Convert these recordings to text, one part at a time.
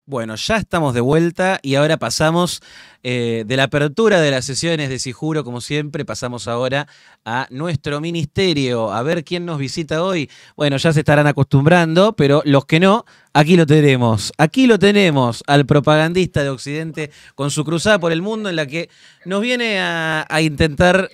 Bueno, ya estamos de vuelta y ahora pasamos de la apertura de las sesiones de Sijuro, como siempre, pasamos ahora a nuestro ministerio, a ver quién nos visita hoy. Bueno, ya se estarán acostumbrando, pero los que no, aquí lo tenemos al propagandista de Occidente con su cruzada por el mundo en la que nos viene a intentar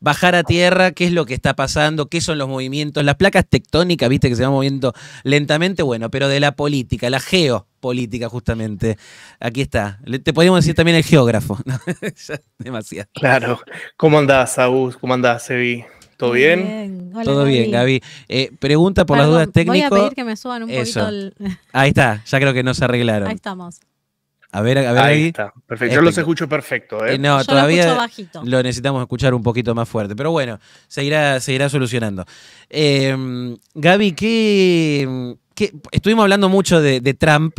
bajar a tierra qué es lo que está pasando, qué son los movimientos, las placas tectónicas, viste que se van moviendo lentamente, bueno, pero de la política, la geopolítica justamente. Aquí está. Te podríamos decir también el geógrafo. No, ya, demasiado. Claro. ¿Cómo andás, Saúl? ¿Cómo andás, Sebi? ¿Todo Muy bien? bien. Hola, Todo bien, Gaby. Gaby. Pregunta por las dudas Perdón, voy a técnicas. pedir que me suban un poquito Eso. el... Ahí está, ya creo que no se Ahí arreglaron. estamos. A ver, Ahí Gaby. está. Perfecto. Yo los escucho perfecto, ¿eh? No, Yo lo escucho todavía bajito. lo necesitamos escuchar un poquito más fuerte. Pero bueno, se irá solucionando. Gaby, estuvimos hablando mucho de Trump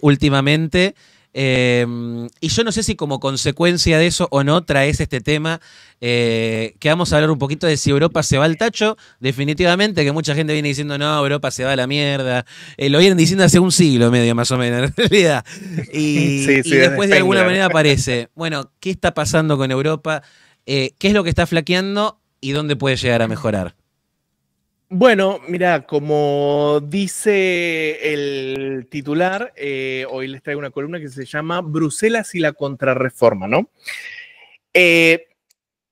últimamente. Y yo no sé si como consecuencia de eso o no traes este tema, que vamos a hablar un poquito de si Europa se va al tacho, definitivamente, que mucha gente viene diciendo, no, Europa se va a la mierda. Lo vienen diciendo hace un siglo medio más o menos, en realidad. Sí, Y desde después de alguna Spengler. manera aparece, bueno, ¿qué está pasando con Europa? ¿Qué es lo que está flaqueando y dónde puede llegar a mejorar? Bueno, mira, como dice el titular, hoy les traigo una columna que se llama Bruselas y la contrarreforma, ¿no? Eh,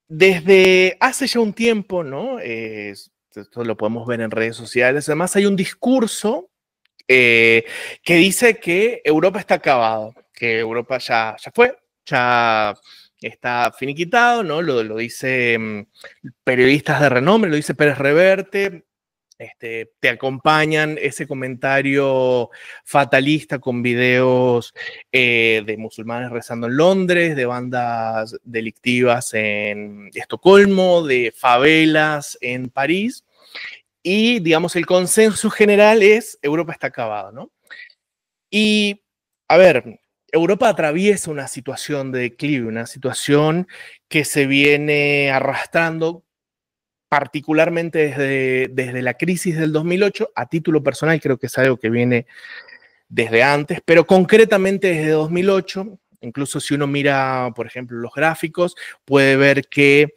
Desde hace ya un tiempo, ¿no? Esto lo podemos ver en redes sociales. Además, hay un discurso que dice que Europa está acabado, que Europa ya fue, ya está finiquitado, ¿no? Lo dice periodistas de renombre, lo dice Pérez Reverte. Te acompañan ese comentario fatalista con videos de musulmanes rezando en Londres, de bandas delictivas en Estocolmo, de favelas en París. Y, digamos, el consenso general es Europa está acabada, ¿no? Y, a ver, Europa atraviesa una situación de declive, una situación que se viene arrastrando particularmente desde la crisis del 2008, a título personal creo que es algo que viene desde antes, pero concretamente desde 2008, incluso si uno mira, por ejemplo, los gráficos, puede ver que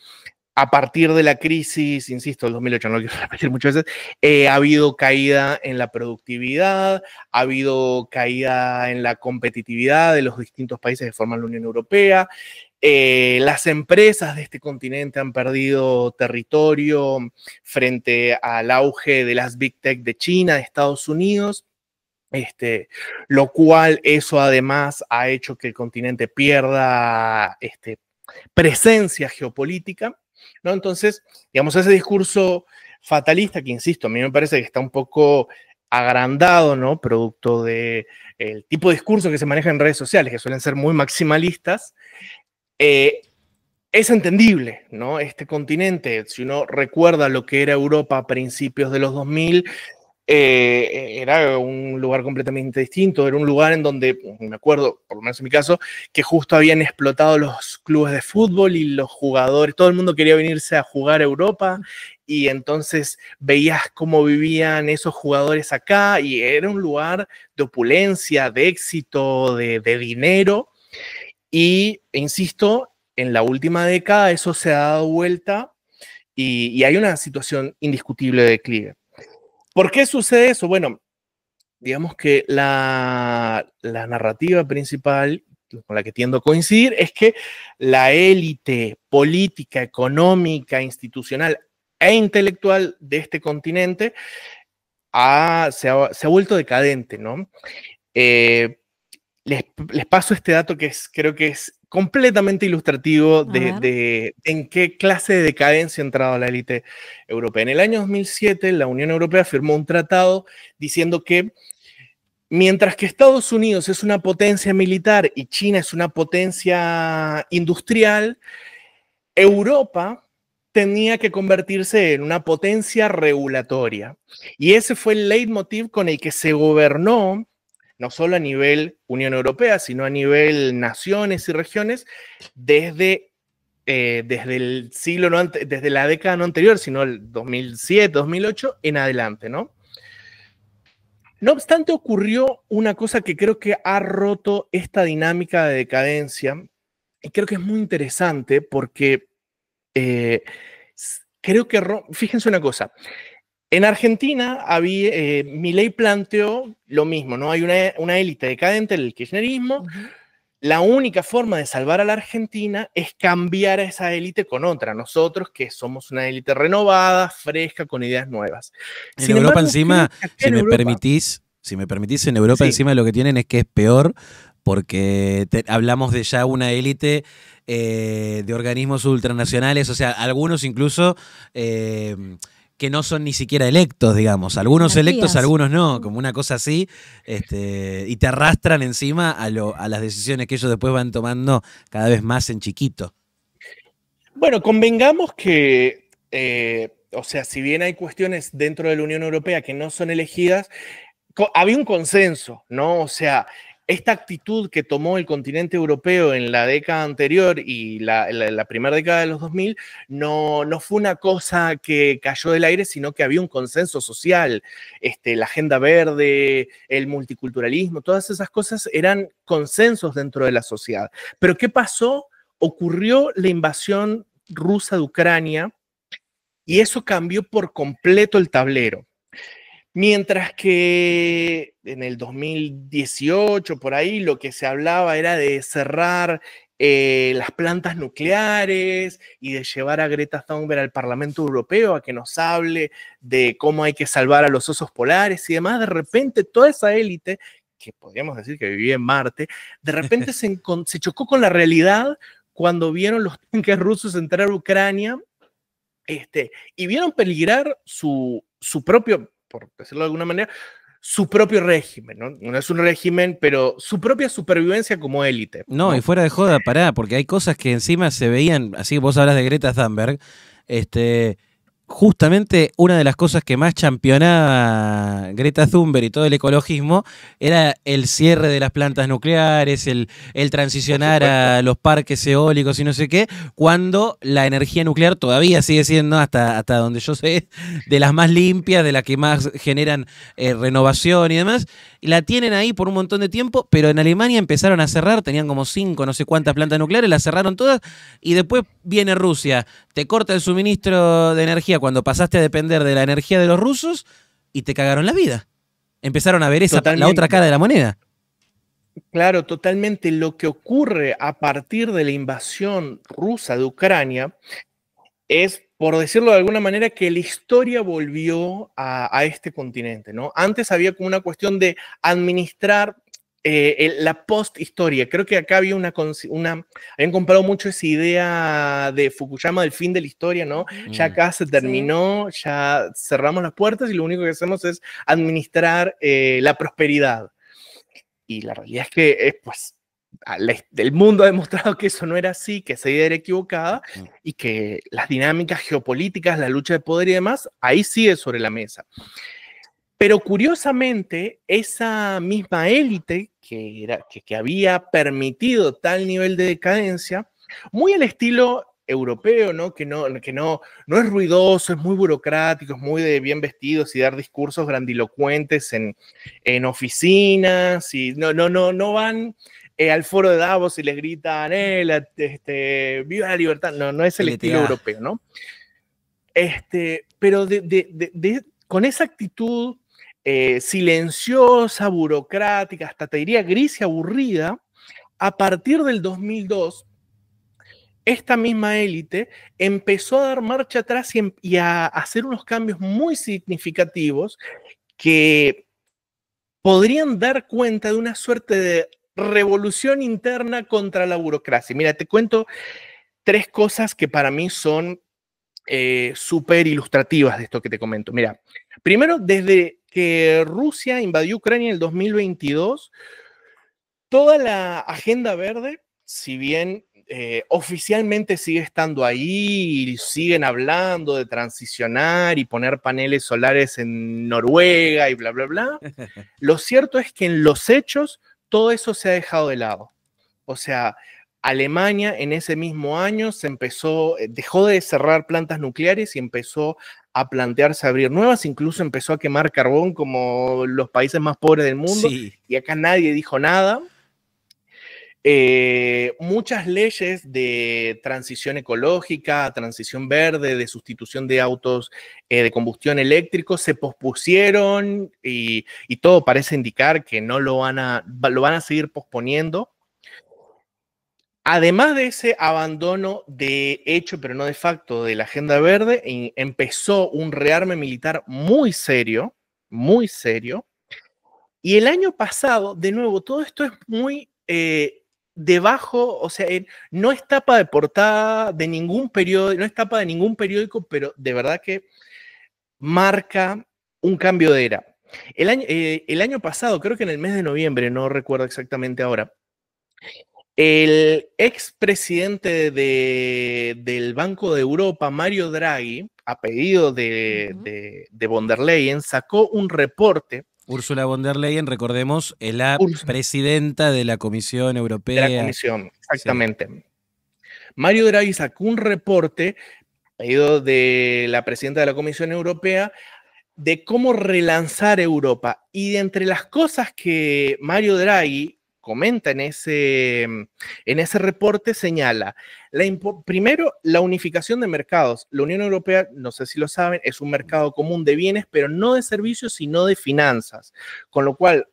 a partir de la crisis, insisto, el 2008, no lo quiero repetir muchas veces, ha habido caída en la productividad, ha habido caída en la competitividad de los distintos países que forman la Unión Europea. Las empresas de este continente han perdido territorio frente al auge de las Big Tech de China, de Estados Unidos. Lo cual eso además ha hecho que el continente pierda presencia geopolítica, ¿no? Entonces, digamos, ese discurso fatalista que, insisto, a mí me parece que está un poco agrandado, ¿no? Producto del tipo de discurso que se maneja en redes sociales, que suelen ser muy maximalistas, es entendible, ¿no? Este continente, si uno recuerda lo que era Europa a principios de los 2000, era un lugar completamente distinto, era un lugar en donde, me acuerdo, por lo menos en mi caso, que justo habían explotado los clubes de fútbol y los jugadores, todo el mundo quería venirse a jugar a Europa y entonces veías cómo vivían esos jugadores acá y era un lugar de opulencia, de éxito, de dinero y, insisto, en la última década eso se ha dado vuelta y hay una situación indiscutible de declive. ¿Por qué sucede eso? Bueno, digamos que la narrativa principal con la que tiendo a coincidir es que la élite política, económica, institucional e intelectual de este continente se ha vuelto decadente, ¿no? Les paso este dato que creo que es completamente ilustrativo de en qué clase de decadencia ha entrado la élite europea. En el año 2007, la Unión Europea firmó un tratado diciendo que mientras que Estados Unidos es una potencia militar y China es una potencia industrial, Europa tenía que convertirse en una potencia regulatoria. Y ese fue el leitmotiv con el que se gobernó no solo a nivel Unión Europea, sino a nivel naciones y regiones, desde el siglo, desde la década no anterior, sino el 2007, 2008 en adelante, ¿no? No obstante, ocurrió una cosa que creo que ha roto esta dinámica de decadencia y creo que es muy interesante porque creo que, fíjense una cosa, en Argentina había, Milei planteó lo mismo, ¿no? Hay una élite decadente, el kirchnerismo. La única forma de salvar a la Argentina es cambiar a esa élite con otra, nosotros que somos una élite renovada, fresca, con ideas nuevas. En Sin Europa embargo, creo encima, que acá si en me Europa, permitís, en Europa sí, encima lo que tienen es que es peor porque hablamos de ya una élite de organismos ultranacionales, o sea, algunos incluso que no son ni siquiera electos, digamos. Algunos electos, Monarquías. algunos no, como una cosa así, y te arrastran encima a las decisiones que ellos después van tomando cada vez más en chiquito. bueno, convengamos que, o sea, si bien hay cuestiones dentro de la Unión Europea que no son elegidas, había un consenso, ¿no? O sea, esta actitud que tomó el continente europeo en la década anterior y la primera década de los 2000 no fue una cosa que cayó del aire, sino que había un consenso social. La agenda verde, el multiculturalismo, todas esas cosas eran consensos dentro de la sociedad. Pero ¿qué pasó? Ocurrió la invasión rusa de Ucrania y eso cambió por completo el tablero. Mientras que en el 2018, por ahí, lo que se hablaba era de cerrar las plantas nucleares y de llevar a Greta Thunberg al Parlamento Europeo a que nos hable de cómo hay que salvar a los osos polares y demás, de repente toda esa élite, que podríamos decir que vivía en Marte, de repente se chocó con la realidad cuando vieron los tanques rusos entrar a Ucrania y vieron peligrar su propio, por decirlo de alguna manera, su propio régimen, ¿no? No es un régimen, pero su propia supervivencia como élite, No, y ¿no? fuera de joda, pará, porque hay cosas que encima se veían, así que vos hablas de Greta Thunberg, justamente una de las cosas que más championaba Greta Thunberg y todo el ecologismo era el cierre de las plantas nucleares, el transicionar a los parques eólicos y no sé qué, cuando la energía nuclear todavía sigue siendo, hasta donde yo sé, de las más limpias, de las que más generan renovación y demás, y la tienen ahí por un montón de tiempo, pero en Alemania empezaron a cerrar, tenían como 5, no sé cuántas plantas nucleares, las cerraron todas, y después viene Rusia, te corta el suministro de energía cuando pasaste a depender de la energía de los rusos y te cagaron la vida. Empezaron a ver la otra cara de la moneda. Claro, totalmente. Lo que ocurre a partir de la invasión rusa de Ucrania es, por decirlo de alguna manera, que la historia volvió a este continente, ¿no? Antes había como una cuestión de administrar la post-historia. Creo que acá había habían comprado mucho esa idea de Fukuyama del fin de la historia, ¿no? Ya acá se terminó, sí, ya cerramos las puertas y lo único que hacemos es administrar la prosperidad. Y la realidad es que, pues, el mundo ha demostrado que eso no era así, que esa idea era equivocada y que las dinámicas geopolíticas, la lucha de poder y demás, ahí sigue sobre la mesa. Pero curiosamente, esa misma élite que había permitido tal nivel de decadencia, muy al estilo europeo, ¿no? Que no es ruidoso, es muy burocrático, es muy de bien vestidos y dar discursos grandilocuentes en oficinas y no van al foro de Davos y les gritan, viva la libertad. No es el estilo europeo, ¿no? Pero con esa actitud silenciosa, burocrática, hasta te diría gris y aburrida, a partir del 2002, esta misma élite empezó a dar marcha atrás y a hacer unos cambios muy significativos que podrían dar cuenta de una suerte de revolución interna contra la burocracia. Mira, te cuento 3 cosas que para mí son súper ilustrativas de esto que te comento. Mira, primero, desde que Rusia invadió Ucrania en el 2022, toda la agenda verde, si bien oficialmente sigue estando ahí y siguen hablando de transicionar y poner paneles solares en Noruega y bla, bla, bla, lo cierto es que en los hechos todo eso se ha dejado de lado. O sea, Alemania en ese mismo año dejó de cerrar plantas nucleares y empezó a plantearse abrir nuevas, incluso empezó a quemar carbón como los países más pobres del mundo, Sí. y acá nadie dijo nada. Muchas leyes de transición ecológica, transición verde, de sustitución de autos de combustión eléctrico se pospusieron y todo parece indicar que no lo van a seguir posponiendo. Además de ese abandono de hecho, pero no de facto, de la agenda verde, empezó un rearme militar muy serio, muy serio. Y el año pasado, de nuevo, todo esto es muy debajo, o sea, no es tapa de portada de ningún periódico, no es tapa de ningún periódico, pero de verdad que marca un cambio de era. El año pasado, creo que en el mes de noviembre, no recuerdo exactamente ahora, el expresidente del Banco de Europa, Mario Draghi, a pedido de von der Leyen, sacó un reporte. Úrsula von der Leyen, recordemos, es la presidenta de la Comisión Europea. De la Comisión, exactamente. Sí. Mario Draghi sacó un reporte, pedido de la presidenta de la Comisión Europea, de cómo relanzar Europa. Y de entre las cosas que Mario Draghi comenta en ese reporte, señala, primero, la unificación de mercados. La Unión Europea, no sé si lo saben, es un mercado común de bienes, pero no de servicios, sino de finanzas. Con lo cual,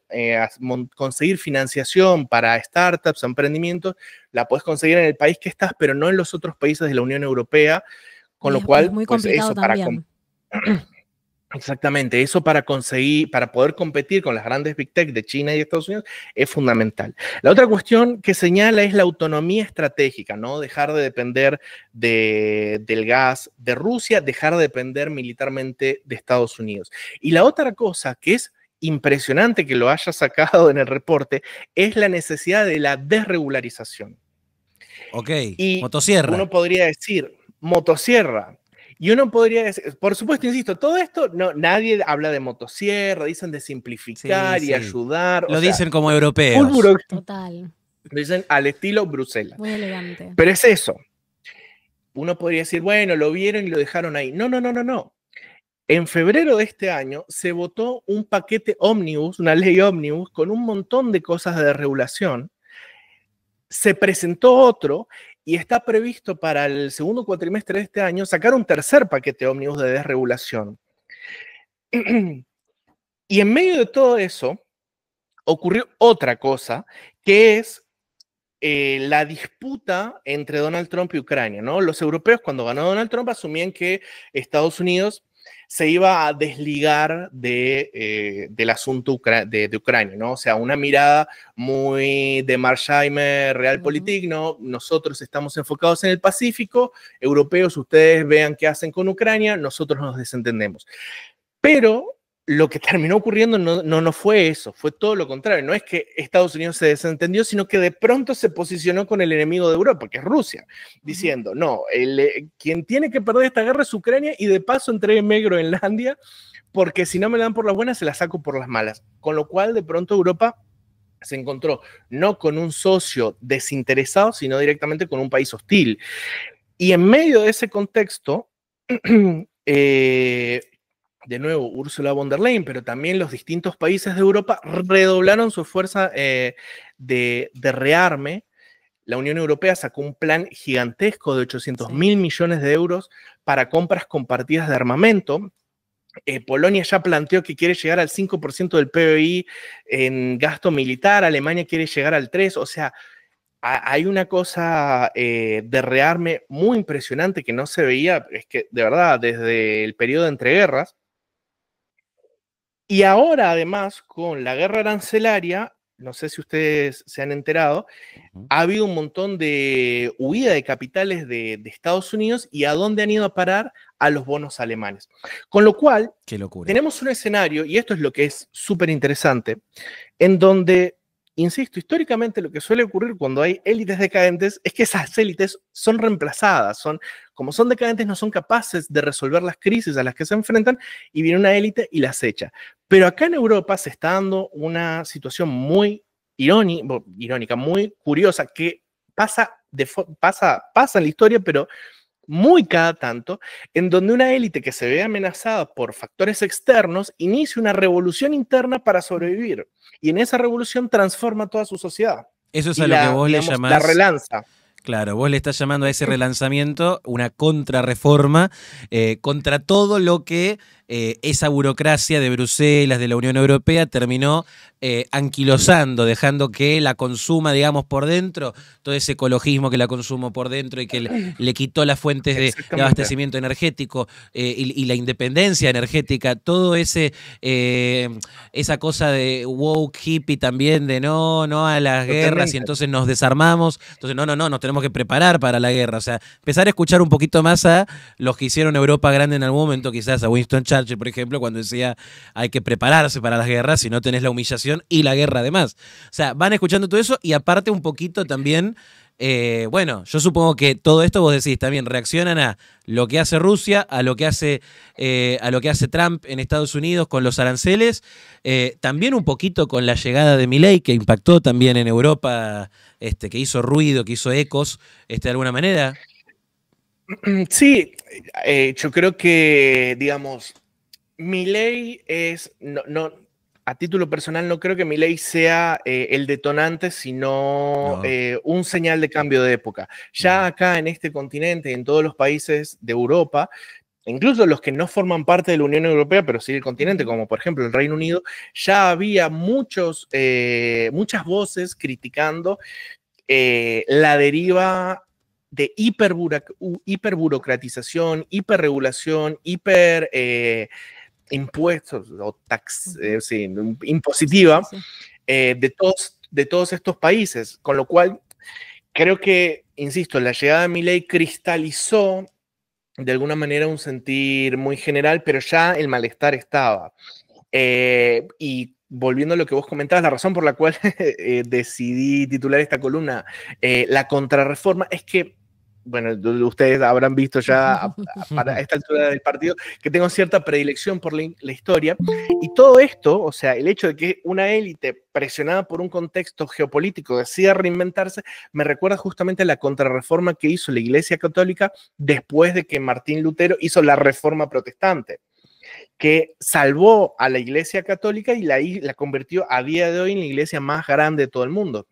conseguir financiación para startups, emprendimientos, la puedes conseguir en el país que estás, pero no en los otros países de la Unión Europea. Con lo cual, es muy complicado pues eso, exactamente, eso para poder competir con las grandes Big Tech de China y de Estados Unidos es fundamental. La otra cuestión que señala es la autonomía estratégica, ¿no? Dejar de depender del gas de Rusia, dejar de depender militarmente de Estados Unidos. Y la otra cosa que es impresionante que lo haya sacado en el reporte es la necesidad de la desregularización. Ok, y motosierra. Uno podría decir, motosierra. Y uno podría decir, por supuesto, insisto, todo esto, no, nadie habla de motosierra, dicen de simplificar y ayudar. Lo dicen como europeos. Total. Lo dicen al estilo Bruselas. Muy elegante. Pero es eso. Uno podría decir, bueno, lo vieron y lo dejaron ahí. No, no, no, no, no. En febrero de este año se votó un paquete ómnibus, una ley ómnibus, con un montón de cosas de desregulación. Se presentó otro y está previsto para el segundo cuatrimestre de este año sacar un tercer paquete ómnibus de desregulación. Y en medio de todo eso ocurrió otra cosa, que es la disputa entre Donald Trump y Ucrania, ¿no? Los europeos, cuando ganó Donald Trump, asumían que Estados Unidos se iba a desligar del asunto de Ucrania, ¿no? O sea, una mirada muy de Marsheimer, Realpolitik, ¿no? Nosotros estamos enfocados en el Pacífico, europeos, ustedes vean qué hacen con Ucrania, nosotros nos desentendemos. Pero lo que terminó ocurriendo no fue eso, fue todo lo contrario. No es que Estados Unidos se desentendió, sino que de pronto se posicionó con el enemigo de Europa, que es Rusia, diciendo, no, quien tiene que perder esta guerra es Ucrania y de paso entréguenme Groenlandia, porque si no me la dan por las buenas, se la saco por las malas. Con lo cual, de pronto Europa se encontró no con un socio desinteresado, sino directamente con un país hostil. Y en medio de ese contexto, de nuevo, Ursula von der Leyen, pero también los distintos países de Europa redoblaron su fuerza de rearme. La Unión Europea sacó un plan gigantesco de 800.000 millones de euros para compras compartidas de armamento. Polonia ya planteó que quiere llegar al 5% del PBI en gasto militar, Alemania quiere llegar al 3%, o sea, hay una cosa de rearme muy impresionante que no se veía, es que de verdad, desde el periodo de entreguerras. Y ahora, además, con la guerra arancelaria, no sé si ustedes se han enterado, ha habido un montón de huida de capitales de Estados Unidos y a dónde han ido a parar a los bonos alemanes. Con lo cual, qué locura. Tenemos un escenario, y esto es lo que es súper interesante, en donde, insisto, históricamente lo que suele ocurrir cuando hay élites decadentes es que esas élites son reemplazadas, como son decadentes no son capaces de resolver las crisis a las que se enfrentan y viene una élite y las echa. Pero acá en Europa se está dando una situación muy irónica, muy curiosa, que pasa en la historia, pero muy cada tanto, en donde una élite que se ve amenazada por factores externos inicia una revolución interna para sobrevivir. Y en esa revolución transforma toda su sociedad Eso es y a lo que la, vos le digamos, la llamás. relanza. Claro, vos le estás llamando a ese relanzamiento una contrarreforma contra todo lo que esa burocracia de Bruselas, de la Unión Europea, terminó anquilosando, dejando que la consuma, digamos, por dentro, todo ese ecologismo que la consumo por dentro y que le quitó las fuentes de Exactamente. abastecimiento energético y la independencia energética, todo ese esa cosa de woke hippie también, de no a las guerras y Totalmente. entonces nos desarmamos, entonces no, nos tenemos que preparar para la guerra, o sea, empezar a escuchar un poquito más a los que hicieron Europa grande en algún momento, quizás a Winston Churchill, por ejemplo, cuando decía hay que prepararse para las guerras si no tenés la humillación y la guerra además. O sea, van escuchando todo eso y aparte un poquito también bueno, yo supongo que todo esto vos decís también reaccionan a lo que hace Rusia, a lo que hace Trump en Estados Unidos con los aranceles, también un poquito con la llegada de Milei que impactó también en Europa, que hizo ruido, que hizo ecos, de alguna manera. Sí, yo creo que, digamos, Milei es, a título personal, no creo que Milei sea el detonante, sino No. un señal de cambio de época. Ya acá en este continente, en todos los países de Europa, incluso los que no forman parte de la Unión Europea, pero sí del continente, como por ejemplo el Reino Unido, ya había muchas voces criticando la deriva de hiperburocratización, hiperregulación, impuestos o sí, impositiva Sí. De todos estos países, con lo cual creo que, insisto, la llegada de Milei cristalizó de alguna manera un sentir muy general, pero ya el malestar estaba. Y volviendo a lo que vos comentabas, la razón por la cual decidí titular esta columna, la contrarreforma, es que, bueno, ustedes habrán visto ya para esta altura del partido que tengo cierta predilección por la historia. Y todo esto, o sea, el hecho de que una élite presionada por un contexto geopolítico decida reinventarse, me recuerda justamente a la contrarreforma que hizo la Iglesia Católica después de que Martín Lutero hizo la Reforma Protestante, que salvó a la Iglesia Católica y la convirtió a día de hoy en la iglesia más grande de todo el mundo.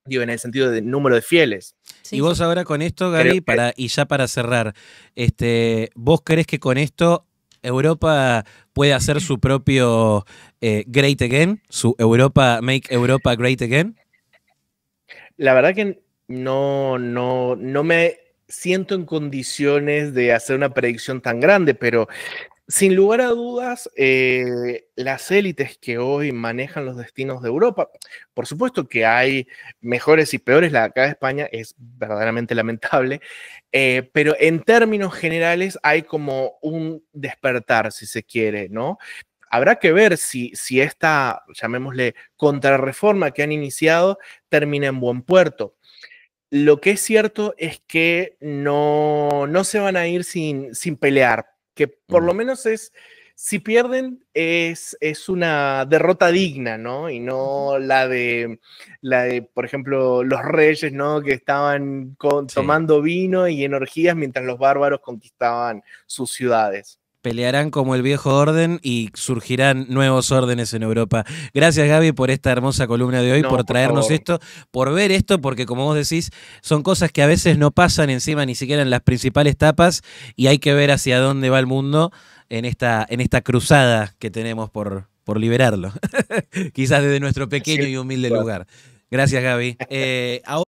Digo, en el sentido de número de fieles. Y vos ahora con esto, Creo Gaby, que, y ya para cerrar, ¿vos crees que con esto Europa puede hacer su propio Great Again? ¿Su Make Europa Great Again? la verdad que no me siento en condiciones de hacer una predicción tan grande, pero sin lugar a dudas, las élites que hoy manejan los destinos de Europa, por supuesto que hay mejores y peores, la de acá de España es verdaderamente lamentable, pero en términos generales hay como un despertar, si se quiere, ¿no? Habrá que ver si esta, llamémosle, contrarreforma que han iniciado termina en buen puerto. Lo que es cierto es que no se van a ir sin pelear, que por lo menos si pierden, es una derrota digna, ¿no? Y no la de, por ejemplo, los reyes, ¿no? Que estaban Sí. tomando vino y en orgías mientras los bárbaros conquistaban sus ciudades. Pelearán como el viejo orden y surgirán nuevos órdenes en Europa. Gracias, Gaby, por esta hermosa columna de hoy, No, por por traernos favor. esto, por ver esto, porque como vos decís, son cosas que a veces no pasan encima ni siquiera en las principales tapas y hay que ver hacia dónde va el mundo en esta cruzada que tenemos por liberarlo. Quizás desde nuestro Sí, pequeño y humilde lugar. Gracias, Gaby.